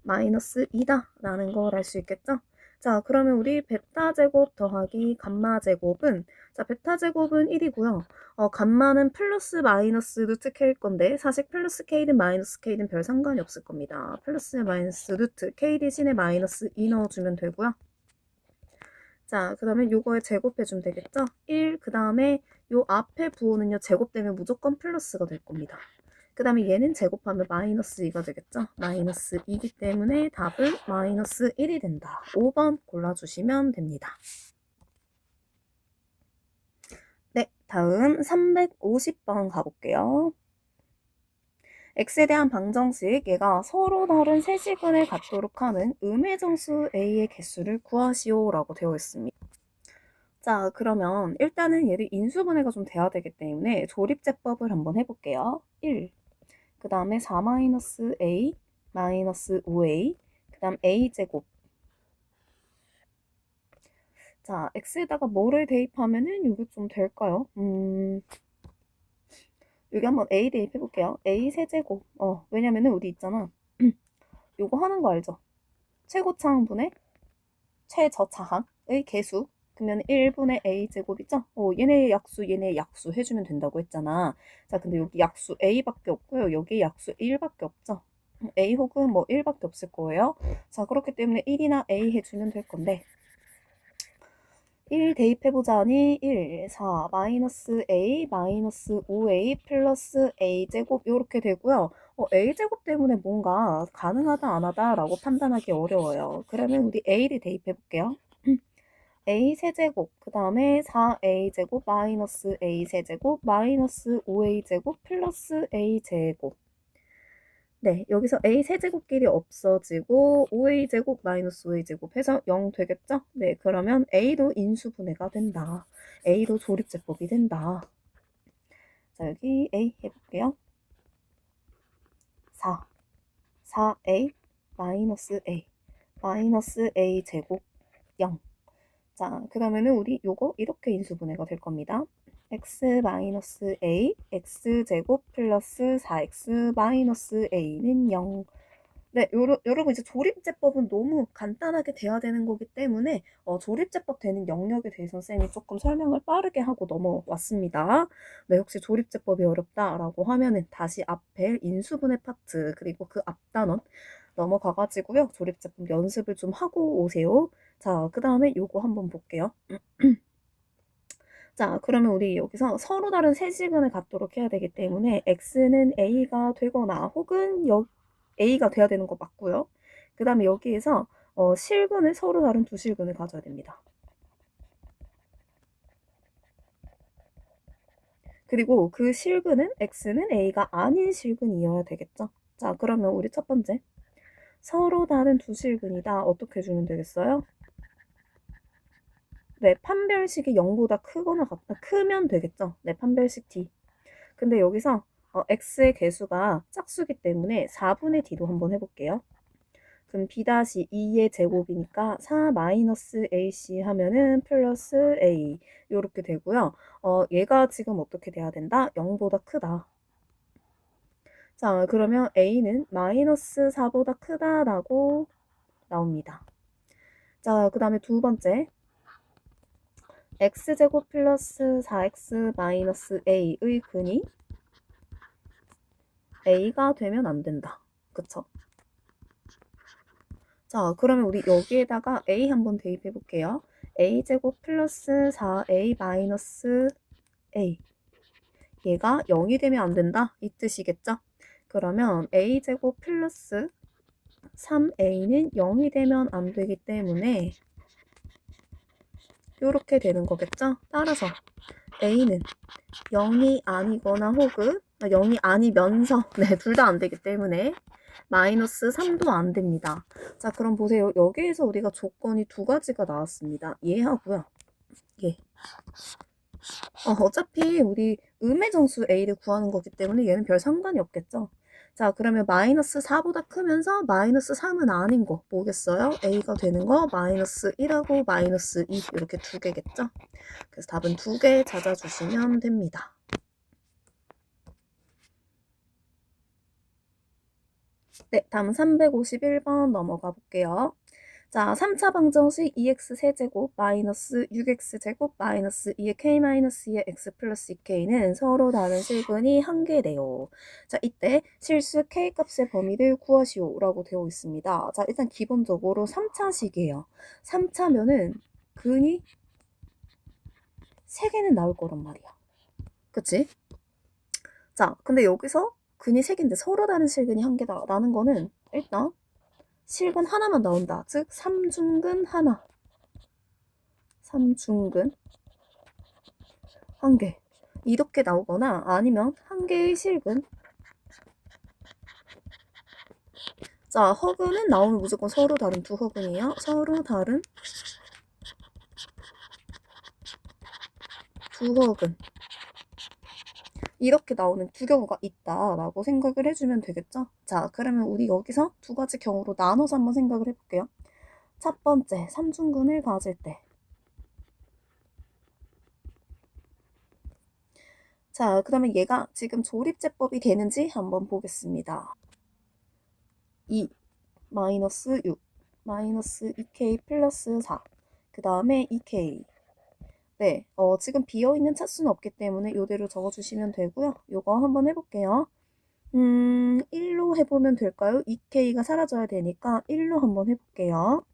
Speaker 1: 마이너스 2다 라는 걸 알 수 있겠죠? 자, 그러면 우리 베타 제곱 더하기 감마 제곱은 자, 베타 제곱은 1이고요. 감마는 플러스 마이너스 루트 k일 건데 사실 플러스 k든 마이너스 k든 별 상관이 없을 겁니다. 플러스 마이너스 루트 k 대신에 마이너스 2 넣어주면 되고요. 자, 그러면 요거에 제곱해주면 되겠죠? 1, 그 다음에 요 앞에 부호는요, 제곱되면 무조건 플러스가 될 겁니다. 그 다음에 얘는 제곱하면 마이너스 2가 되겠죠? 마이너스 2이기 때문에 답은 마이너스 1이 된다. 5번 골라주시면 됩니다. 네, 다음 350번 가볼게요. x에 대한 방정식, 얘가 서로 다른 세 시근을 갖도록 하는 음의 정수 a의 개수를 구하시오 라고 되어 있습니다. 자, 그러면 일단은 얘를 인수분해가 좀 돼야 되기 때문에 조립제법을 한번 해볼게요. 1, 그 다음에 4-a, 마이너스 5a, 그 다음 a제곱. 자, x에다가 뭐를 대입하면은 이게 좀 될까요? 여기 한번 a 대입해볼게요. a 세제곱. 왜냐면은 우리 있잖아. 요거 하는 거 알죠? 최고차항분의 최저차항의 개수. 그러면 1분의 a제곱이죠? 얘네 약수, 얘네 약수 해주면 된다고 했잖아. 자, 근데 여기 약수 a밖에 없고요. 여기 약수 1밖에 없죠? a 혹은 뭐 1밖에 없을 거예요. 자, 그렇기 때문에 1이나 a 해주면 될 건데 1 대입해보자니 1, 4, 마이너스 a, 마이너스 5a, 플러스 a제곱 이렇게 되고요. a제곱 때문에 뭔가 가능하다 안 하다 라고 판단하기 어려워요. 그러면 우리 a를 대입해볼게요. a 세제곱, 그 다음에 4a제곱 마이너스 a 세제곱 마이너스 5a제곱 플러스 a제곱. 네, 여기서 a 세제곱끼리 없어지고 5a제곱 마이너스 5a제곱 해서 0 되겠죠? 네, 그러면 a도 인수분해가 된다. a도 조립제법이 된다. 자, 여기 a 해볼게요. 4a 마이너스 a 제곱 0. 자, 그러면은 우리 요거 이렇게 인수분해가 될 겁니다. x 마이너스 a x제곱 플러스 4x 마이너스 a는 0. 네, 여러분 이제 조립제법은 너무 간단하게 돼야 되는 거기 때문에 조립제법 되는 영역에 대해서 쌤이 조금 설명을 빠르게 하고 넘어왔습니다. 네, 혹시 조립제법이 어렵다라고 하면은 다시 앞에 인수분해 파트 그리고 그 앞단원 넘어가가지고요. 조립제법 연습을 좀 하고 오세요. 자, 그 다음에 요거 한번 볼게요. 자, 그러면 우리 여기서 서로 다른 세시근을 갖도록 해야 되기 때문에 x는 a가 되거나 혹은 a가 돼야 되는 거 맞고요. 그 다음에 여기에서 실근을 서로 다른 두 실근을 가져야 됩니다. 그리고 그 실근은 x는 a가 아닌 실근이어야 되겠죠. 자, 그러면 우리 첫 번째 서로 다른 두 실근이다. 어떻게 해주면 되겠어요? 네, 판별식이 0보다 크거나 같다. 크면 되겠죠. 네, 판별식 d. 근데 여기서 x의 개수가 짝수기 때문에 4분의 d로 한번 해볼게요. 그럼 b-2의 제곱이니까 4-ac 하면은 플러스 a 이렇게 되고요. 얘가 지금 어떻게 돼야 된다? 0보다 크다. 자, 그러면 a는 마이너스 4보다 크다라고 나옵니다. 자, 그 다음에 두 번째 x제곱 플러스 4x 마이너스 a의 근이 a가 되면 안 된다. 그쵸? 자, 그러면 우리 여기에다가 a 한번 대입해 볼게요. a제곱 플러스 4a 마이너스 a. 얘가 0이 되면 안 된다. 이 뜻이겠죠? 그러면 a제곱 플러스 3a는 0이 되면 안 되기 때문에 이렇게 되는 거겠죠? 따라서 a는 0이 아니거나 혹은 0이 아니면서 네, 둘 다 안 되기 때문에 마이너스 3도 안 됩니다. 자, 그럼 보세요. 여기에서 우리가 조건이 두 가지가 나왔습니다. 얘하고요. 얘. 어차피 우리 음의 정수 a를 구하는 거기 때문에 얘는 별 상관이 없겠죠. 자, 그러면 마이너스 4보다 크면서 마이너스 3은 아닌 거 뭐겠어요? a가 되는 거 마이너스 1하고 마이너스 2 이렇게 두 개겠죠? 그래서 답은 두 개 찾아주시면 됩니다. 네, 다음 351번 넘어가 볼게요. 자, 3차 방정식 2x 세제곱 마이너스 6x제곱 마이너스 2의 k 마이너스 2의 x 플러스 2k는 서로 다른 실근이 한 개래요. 자, 이때 실수 k 값의 범위를 구하시오 라고 되어 있습니다. 자, 일단 기본적으로 3차식이에요. 3차면은 근이 3개는 나올 거란 말이야. 그치? 자, 근데 여기서 근이 3개인데 서로 다른 실근이 한 개다라는 거는 일단 실근 하나만 나온다. 즉 3중근 하나. 3중근 한 개. 이렇게 나오거나 아니면 한 개의 실근. 자, 허근은 나오면 무조건 서로 다른 두 허근이에요. 서로 다른 두 허근. 이렇게 나오는 두 경우가 있다라고 생각을 해주면 되겠죠? 자, 그러면 우리 여기서 두 가지 경우로 나눠서 한번 생각을 해볼게요. 첫 번째, 3중근을 가질 때. 자, 그 다음에 얘가 지금 조립제법이 되는지 한번 보겠습니다. 2, 마이너스 6, 마이너스 2k 플러스 4. 그 다음에 2k. 네, 지금 비어있는 차수는 없기 때문에 이대로 적어주시면 되고요. 요거 한번 해볼게요. 1로 해보면 될까요? 2k가 사라져야 되니까 1로 한번 해볼게요.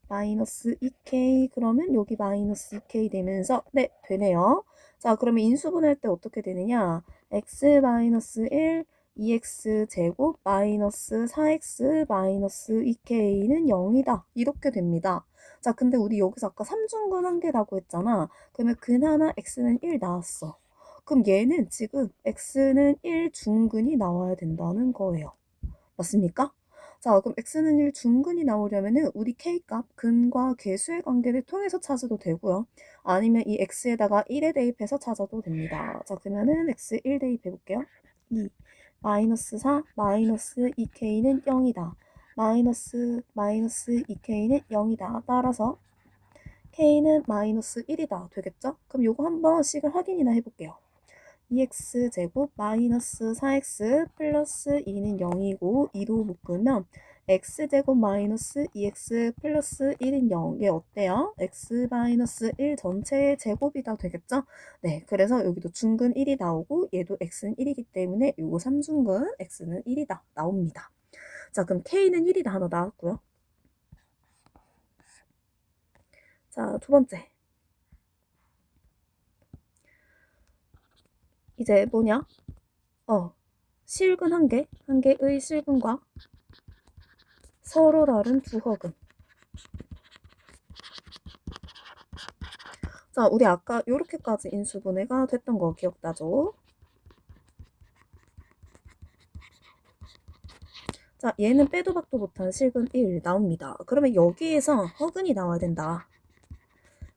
Speaker 1: 마이너스 2k 그러면 여기 마이너스 2k 되면서 네, 되네요. 자, 그러면 인수분할 때 어떻게 되느냐? x 마이너스 1, 2x제곱 마이너스 4x 마이너스 2k는 0이다. 이렇게 됩니다. 자, 근데 우리 여기서 아까 3중근 한 개라고 했잖아. 그러면 근 하나 x는 1 나왔어. 그럼 얘는 지금 x는 1 중근이 나와야 된다는 거예요. 맞습니까? 자, 그럼 x는 1 중근이 나오려면은 우리 k값 근과 계수의 관계를 통해서 찾아도 되고요. 아니면 이 x에다가 1에 대입해서 찾아도 됩니다. 자, 그러면은 x 1 대입해 볼게요. 2 마이너스 4 마이너스 2k는 0이다. 마이너스 2k는 0이다. 따라서 k는 마이너스 1이다. 되겠죠? 그럼 요거 한번 식을 확인이나 해볼게요. 2x제곱 마이너스 4x 플러스 2는 0이고 2로 묶으면 x제곱 마이너스 2x 플러스 1은 0. 얘 어때요? x 마이너스 1 전체의 제곱이다 되겠죠? 네, 그래서 여기도 중근 1이 나오고 얘도 x는 1이기 때문에 요거 3중근 x는 1이다 나옵니다. 자, 그럼 k는 1이다 하나 나왔고요. 자, 두 번째. 이제 뭐냐? 실근 한 개의 실근과 서로 다른 두 허근. 자, 우리 아까 이렇게까지 인수분해가 됐던 거 기억나죠? 자, 얘는 빼도 박도 못한 실근 1 나옵니다. 그러면 여기에서 허근이 나와야 된다.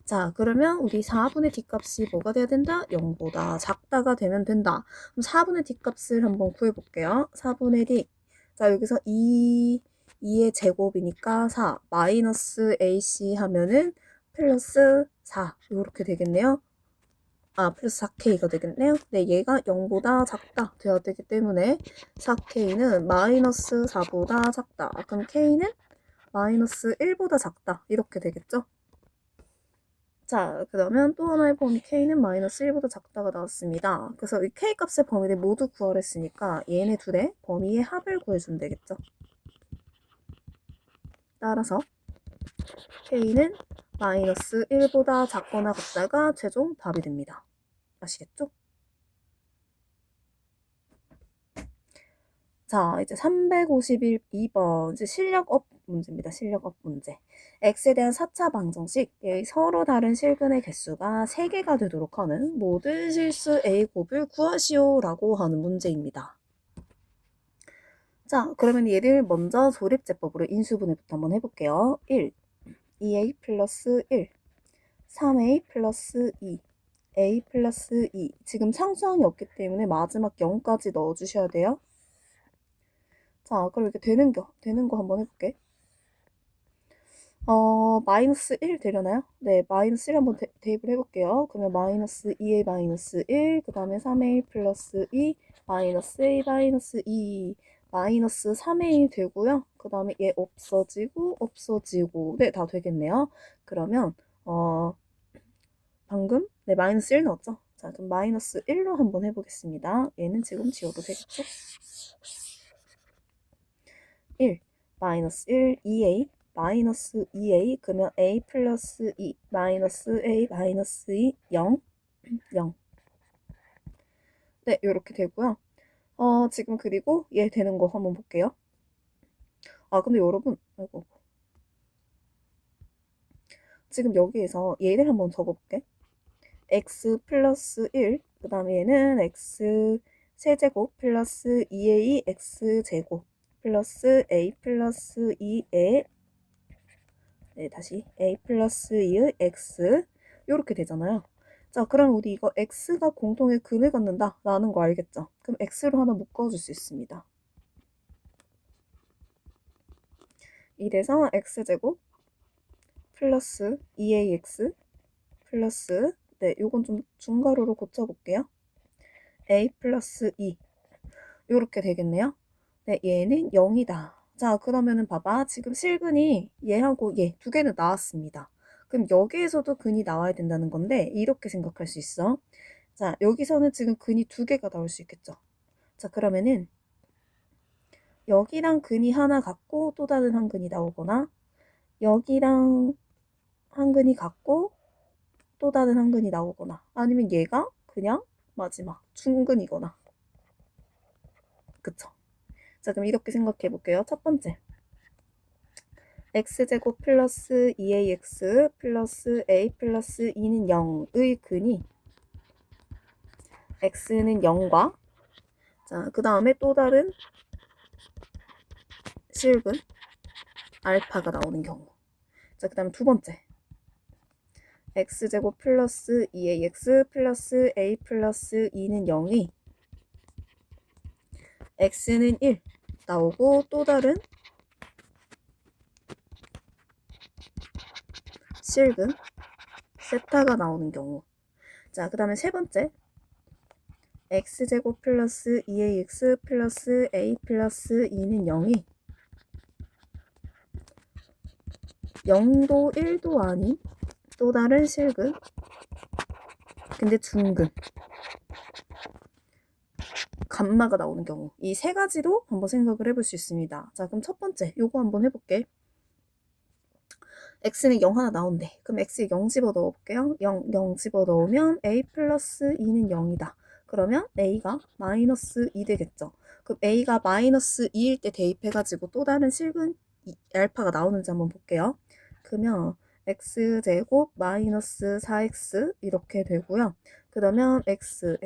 Speaker 1: 자, 그러면 우리 4분의 뒷값이 뭐가 돼야 된다? 0보다 작다가 되면 된다. 그럼 4분의 뒷값을 한번 구해볼게요. 4분의 D. 자, 여기서 2의 제곱이니까 4. 마이너스 AC 하면은 플러스 4. 이렇게 되겠네요. 플러스 4K가 되겠네요. 네, 얘가 0보다 작다 되어야 되기 때문에 4K는 마이너스 4보다 작다. 그럼 K는 마이너스 1보다 작다. 이렇게 되겠죠? 자, 그러면 또 하나의 범위 K는 마이너스 1보다 작다가 나왔습니다. 그래서 이 K 값의 범위를 모두 구하랬으니까 얘네 둘의 범위의 합을 구해주면 되겠죠. 따라서 K는 마이너스 1보다 작거나 같다가 최종 답이 됩니다. 아시겠죠? 자, 이제 352번 이제 실력업 문제입니다. 실력업 문제. x에 대한 4차 방정식, 서로 다른 실근의 개수가 3개가 되도록 하는 모든 실수 a 곱을 구하시오 라고 하는 문제입니다. 자, 그러면 얘를 먼저 조립제법으로 인수분해부터 한번 해볼게요. 1, 2a 플러스 1, 3a 플러스 2, a 플러스 2. 지금 상수항이 없기 때문에 마지막 0까지 넣어주셔야 돼요. 자, 그럼 이렇게 되는 거 한번 해볼게. 마이너스 1 되려나요? 네, 마이너스 1 한번 대입을 해볼게요. 그러면 마이너스 2a 마이너스 1, 그 다음에 3a 플러스 2, 마이너스 a 마이너스 2, 마이너스 3a 되고요. 그 다음에 얘 없어지고, 네, 다 되겠네요. 그러면, 방금, 네, 마이너스 1 넣었죠? 자, 그럼 마이너스 1로 한번 해보겠습니다. 얘는 지금 지워도 되겠죠? 1, 마이너스 1, 2a, 마이너스 2a, 그러면 a 플러스 2, 마이너스 a, 마이너스 2, 0, 0. 네, 이렇게 되고요. 지금 그리고 얘 되는 거 한번 볼게요. 근데 여러분, 아이고. 지금 여기에서 얘를 한번 적어볼게. x 플러스 1, 그 다음에 얘는 x 세제곱 플러스 2a x제곱 플러스 a 플러스 2의 네, 다시 a 플러스 2의 x 이렇게 되잖아요. 자, 그럼 우리 이거 x가 공통의 근을 갖는다 라는 거 알겠죠? 그럼 x로 하나 묶어줄 수 있습니다. 이래서 x제곱 플러스 2ax 플러스 네, 요건 좀 중괄호로 고쳐볼게요. a 플러스 2 이렇게 되겠네요. 네, 얘는 0이다. 자, 그러면은 봐봐. 지금 실근이 얘하고 얘 두 개는 나왔습니다. 그럼 여기에서도 근이 나와야 된다는 건데 이렇게 생각할 수 있어. 자, 여기서는 지금 근이 두 개가 나올 수 있겠죠. 자, 그러면은 여기랑 근이 하나 같고 또 다른 한 근이 나오거나 여기랑 한 근이 같고 또 다른 한 근이 나오거나 아니면 얘가 그냥 마지막 중근이거나 그쵸? 자, 그럼 이렇게 생각해 볼게요. 첫 번째. x제곱 플러스 2ax 플러스 a 플러스 2는 0의 근이 x는 0과 자, 그 다음에 또 다른 실근 알파가 나오는 경우. 자, 그 다음에 두 번째. x제곱 플러스 2ax 플러스 a 플러스 2는 0이 x는 1 나오고 또 다른 실근 세타가 나오는 경우. 자, 그 다음에 세 번째. x제곱 플러스 2ax 플러스 a 플러스 2는 0이 0도 1도 아닌 또 다른 실근 근데 중근 감마가 나오는 경우. 이 세 가지로 한번 생각을 해볼 수 있습니다. 자, 그럼 첫 번째 요거 한번 해볼게. x는 0 하나 나온대. 그럼 x에 0 집어 넣어볼게요. 0 집어 넣으면 a 플러스 2는 0이다. 그러면 a가 마이너스 2 되겠죠. 그럼 a가 마이너스 2일 때 대입해가지고 또 다른 실근 알파가 나오는지 한번 볼게요. 그러면 x제곱 마이너스 4x 이렇게 되고요. 그러면 x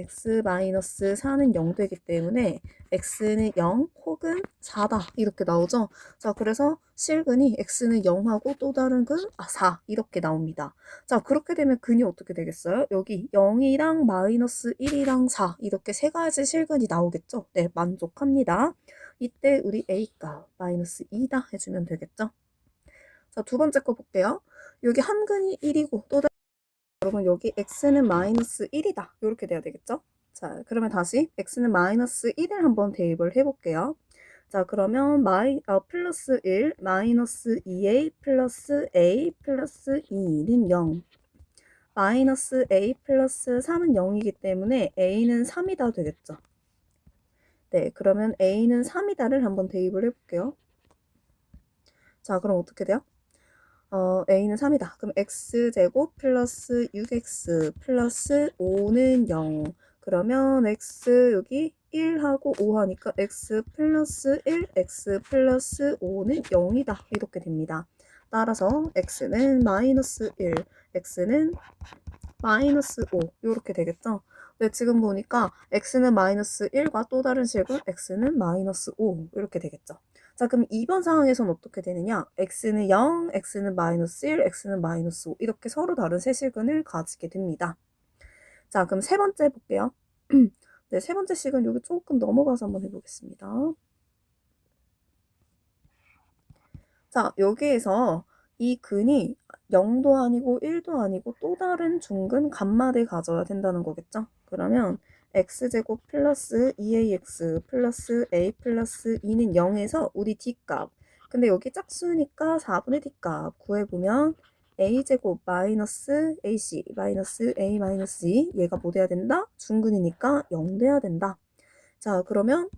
Speaker 1: 마이너스 4는 0 되기 때문에 x는 0 혹은 4다 이렇게 나오죠. 자, 그래서 실근이 x는 0하고 또 다른 근 4 이렇게 나옵니다. 자, 그렇게 되면 근이 어떻게 되겠어요? 여기 0이랑 마이너스 1이랑 4 이렇게 세 가지 실근이 나오겠죠? 네, 만족합니다. 이때 우리 a가 마이너스 2다 해주면 되겠죠? 자, 두 번째 거 볼게요. 여기 한 근이 1이고 또 다른 여러분 여기 x는 마이너스 1이다 이렇게 돼야 되겠죠? 자, 그러면 다시 x는 마이너스 1을 한번 대입을 해볼게요. 자, 그러면 플러스 1 마이너스 2a 플러스 a 플러스 2는 0 마이너스 a 플러스 3은 0이기 때문에 a는 3이다 되겠죠? 네, 그러면 a는 3이다를 한번 대입을 해볼게요. 자, 그럼 어떻게 돼요? a는 3이다. 그럼 x제곱 플러스 6x 플러스 5는 0. 그러면 x 여기 1하고 5 하니까 x 플러스 1, x 플러스 5는 0이다. 이렇게 됩니다. 따라서 x는 마이너스 1, x는 마이너스 5 이렇게 되겠죠? 네, 지금 보니까 x는 마이너스 1과 또 다른 식은 x는 마이너스 5 이렇게 되겠죠? 자, 그럼 이번 상황에서는 어떻게 되느냐? x는 0, x는 마이너스 1, x는 마이너스 5 이렇게 서로 다른 세 식은을 가지게 됩니다. 자, 그럼 세 번째 볼게요. 네, 세 번째 식은 여기 조금 넘어가서 한번 해보겠습니다. 자, 여기에서 이 근이 0도 아니고 1도 아니고 또 다른 중근 감마를 가져야 된다는 거겠죠? 그러면 x제곱 플러스 2ax 플러스 a 플러스 2는 0에서 우리 d값 근데 여기 짝수니까 4분의 d값 구해보면 a제곱 마이너스 ac 마이너스 a 마이너스 2 얘가 뭐 돼야 된다? 중근이니까 0 돼야 된다. 자, 그러면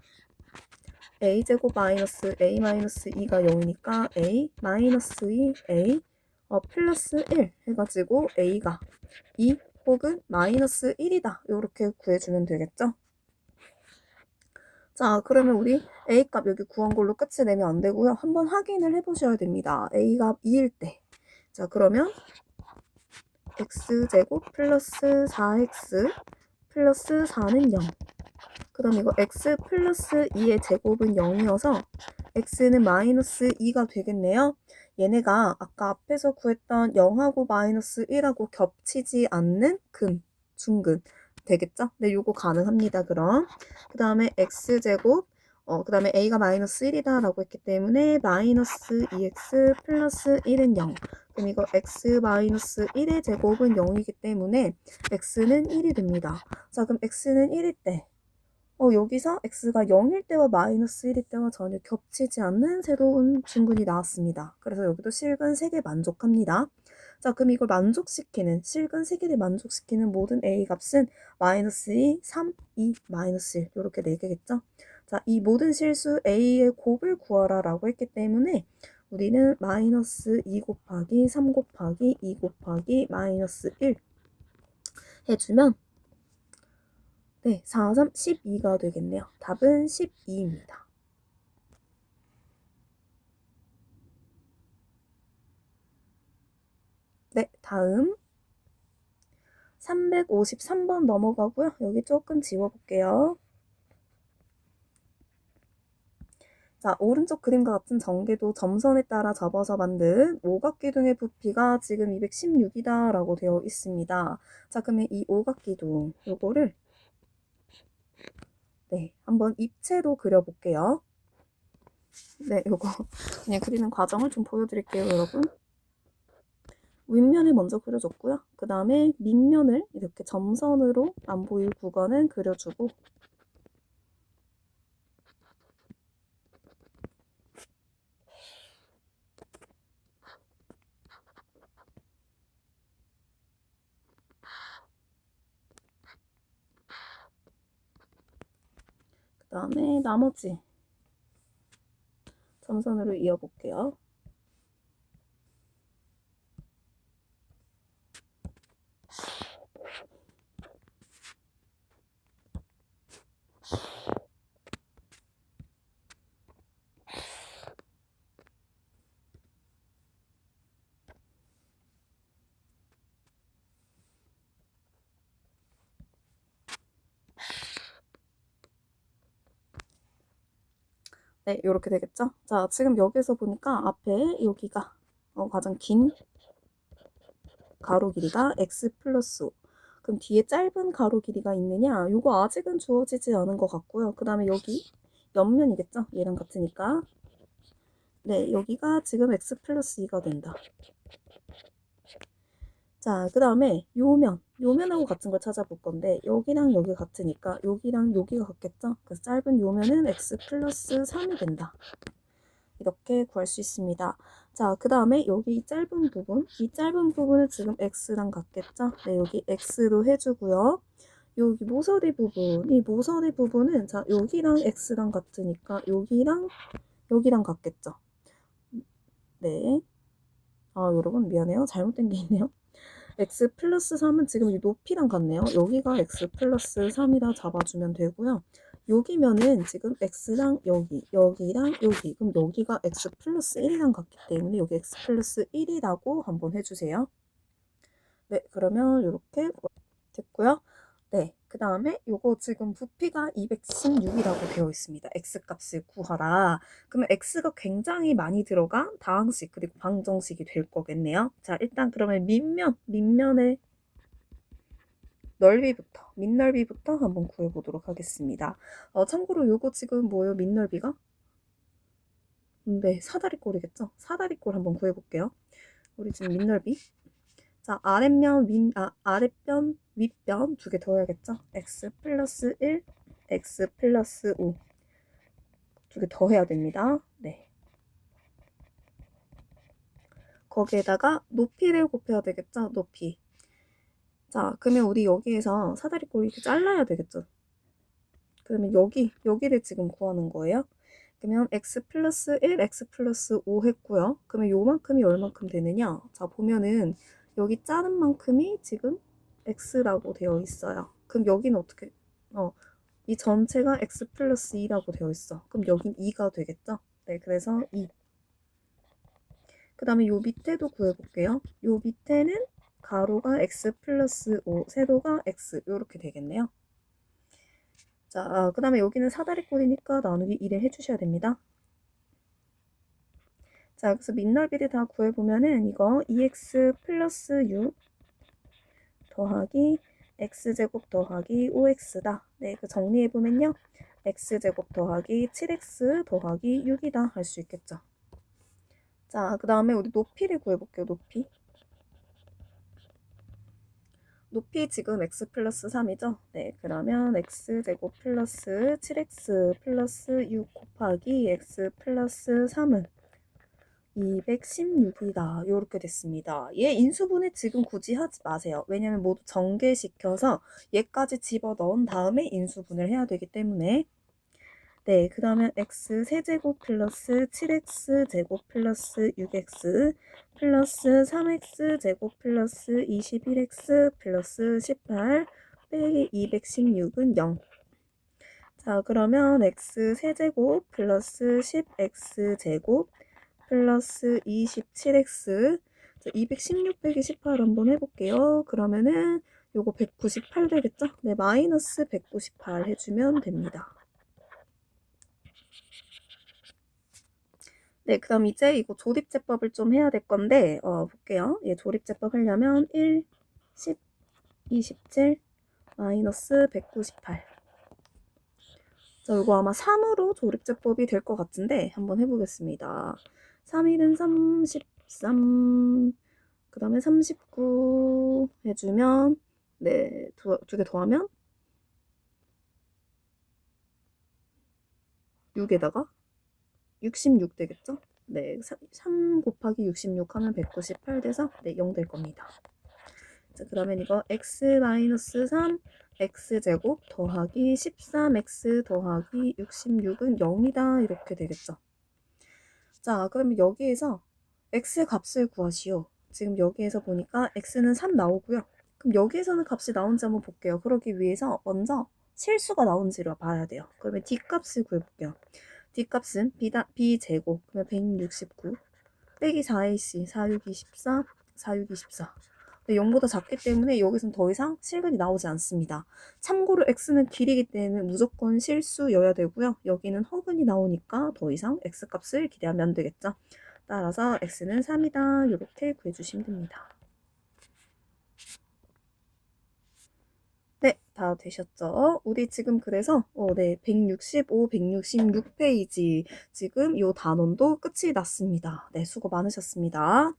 Speaker 1: a제곱 마이너스 a 마이너스 2가 0이니까 a 마이너스 2 a 플러스 1 해가지고 a가 2 혹은 마이너스 1이다 이렇게 구해주면 되겠죠? 자, 그러면 우리 a 값 여기 구한 걸로 끝이 내면 안 되고요. 한번 확인을 해보셔야 됩니다. a 값 2일 때. 자, 그러면 x제곱 플러스 4x 플러스 4는 0. 그럼 이거 x 플러스 2의 제곱은 0이어서 x는 마이너스 2가 되겠네요. 얘네가 아까 앞에서 구했던 0하고 마이너스 1하고 겹치지 않는 근, 중근 되겠죠? 네, 요거 가능합니다. 그럼 그 다음에 x제곱 그 다음에 a가 마이너스 1이다 라고 했기 때문에 마이너스 2x 플러스 1은 0. 그럼 이거 x 마이너스 1의 제곱은 0이기 때문에 x는 1이 됩니다. 자, 그럼 x는 1일 때 여기서 x가 0일 때와 마이너스 1일 때와 전혀 겹치지 않는 새로운 중근이 나왔습니다. 그래서 여기도 실근 3개 만족합니다. 자, 그럼 이걸 만족시키는, 실근 3개를 만족시키는 모든 a 값은 마이너스 2, 3, 2, 마이너스 1 이렇게 4개겠죠? 자, 이 모든 실수 a의 곱을 구하라 라고 했기 때문에 우리는 마이너스 2 곱하기 3 곱하기 2 곱하기 마이너스 1 해주면 네, 4, 3, 12가 되겠네요. 답은 12입니다. 네, 다음 353번 넘어가고요. 여기 조금 지워볼게요. 자, 오른쪽 그림과 같은 전개도 점선에 따라 접어서 만든 오각기둥의 부피가 지금 216이다 라고 되어 있습니다. 자, 그러면 이 오각기둥 요거를 네, 한번 입체로 그려볼게요. 네, 요거 그냥 그리는 과정을 좀 보여드릴게요, 여러분. 윗면을 먼저 그려줬고요. 그 다음에 밑면을 이렇게 점선으로 안 보일 구간은 그려주고 그 다음에 나머지 점선으로 이어볼게요. 네, 이렇게 되겠죠? 자, 지금 여기서 보니까 앞에 여기가 가장 긴 가로 길이가 x 플러스 5. 그럼 뒤에 짧은 가로 길이가 있느냐? 요거 아직은 주어지지 않은 것 같고요. 그 다음에 여기 옆면이겠죠? 얘랑 같으니까. 네, 여기가 지금 x 플러스 2가 된다. 자, 그 다음에 요면하고 같은 걸 찾아볼 건데 여기랑 여기 같으니까 여기랑 여기가 같겠죠? 그래서 짧은 요면은 x 플러스 3이 된다. 이렇게 구할 수 있습니다. 자, 그 다음에 여기 짧은 부분, 이 짧은 부분은 지금 x랑 같겠죠? 네, 여기 x로 해주고요. 여기 모서리 부분, 이 모서리 부분은 자, 여기랑 x랑 같으니까 여기랑 같겠죠? 네. 아, 여러분 미안해요. 잘못된 게 있네요. x 플러스 3은 지금 이 높이랑 같네요. 여기가 x 플러스 3이라 잡아주면 되고요. 여기면은 지금 x랑 여기랑 여기. 그럼 여기가 x 플러스 1이랑 같기 때문에 여기 x 플러스 1이라고 한번 해주세요. 네, 그러면 이렇게 됐고요. 네, 그 다음에 요거 지금 부피가 216이라고 되어 있습니다. x값을 구하라. 그러면 x가 굉장히 많이 들어간 다항식 그리고 방정식이 될 거겠네요. 자, 일단 그러면 밑면의 넓이부터 밑넓이부터 한번 구해보도록 하겠습니다. 참고로 요거 지금 뭐예요? 밑넓이가? 네, 사다리꼴이겠죠? 사다리꼴 한번 구해볼게요. 우리 지금 밑넓이 자, 아랫변, 윗변 두 개 더해야겠죠? x 플러스 1, x 플러스 5 두 개 더해야 됩니다. 네. 거기에다가 높이를 곱해야 되겠죠? 높이. 자, 그러면 우리 여기에서 사다리꼴 이렇게 잘라야 되겠죠? 그러면 여기를 지금 구하는 거예요. 그러면 x 플러스 1, x 플러스 5 했고요. 그러면 요만큼이 얼만큼 되느냐? 자, 보면은 여기 자른 만큼이 지금 x라고 되어 있어요. 그럼 여기는 어떻게, 이 전체가 x 플러스 2라고 되어 있어. 그럼 여긴 2가 되겠죠? 네, 그래서 2. 그 다음에 요 밑에도 구해볼게요. 요 밑에는 가로가 x 플러스 5, 세로가 x, 요렇게 되겠네요. 자, 그 다음에 여기는 사다리꼴이니까 나누기 1을 해주셔야 됩니다. 자, 여기서 밑넓이를 다 구해보면은 이거 2x 플러스 6 더하기 x제곱 더하기 5x다. 네, 그 정리해보면요. x제곱 더하기 7x 더하기 6이다 할 수 있겠죠. 자, 그 다음에 우리 높이를 구해볼게요. 높이 지금 x 플러스 3이죠? 네, 그러면 x제곱 플러스 7x 플러스 6 곱하기 x 플러스 3은 216이다. 이렇게 됐습니다. 얘 인수분해 지금 굳이 하지 마세요. 왜냐면 모두 전개시켜서 얘까지 집어넣은 다음에 인수분해를 해야 되기 때문에 네, 그 다음에 x 세제곱 플러스 7x 제곱 플러스 6x 플러스 3x 제곱 플러스 21x 플러스 18 빼기 216은 0. 자, 그러면 x 세제곱 플러스 10x제곱 플러스 27x. 자, 216 빼기 18 한번 해볼게요. 그러면은 요거 198 되겠죠? 네, 마이너스 198 해주면 됩니다. 네, 그럼 이제 이거 조립제법을 좀 해야 될 건데, 볼게요. 예, 조립제법 하려면 1, 10, 27, 마이너스 198. 자, 이거 아마 3으로 조립제법이 될 것 같은데, 한번 해보겠습니다. 3일은 33, 그 다음에 39 해주면, 네, 두 개 더하면 6에다가 66 되겠죠? 네, 3 곱하기 66 하면 198 돼서 네, 0 될 겁니다. 자, 그러면 이거 x-3 x제곱 더하기 13x 더하기 66은 0이다 이렇게 되겠죠. 자, 그러면 여기에서 x 값을 구하시오. 지금 여기에서 보니까 x는 3 나오고요. 그럼 여기에서는 값이 나온지 한번 볼게요. 그러기 위해서 먼저 실수가 나온지를 봐야 돼요. 그러면 d값을 구해볼게요. d값은 b제곱 그러면 169 빼기 4ac 46, 24 46, 24 0보다 작기 때문에 여기서는 더 이상 실근이 나오지 않습니다. 참고로 x는 길이기 때문에 무조건 실수여야 되고요. 여기는 허근이 나오니까 더 이상 x값을 기대하면 안 되겠죠. 따라서 x는 3이다 이렇게 구해주시면 됩니다. 네, 다 되셨죠? 우리 지금 그래서 네, 165, 166페이지 지금 요 단원도 끝이 났습니다. 네, 수고 많으셨습니다.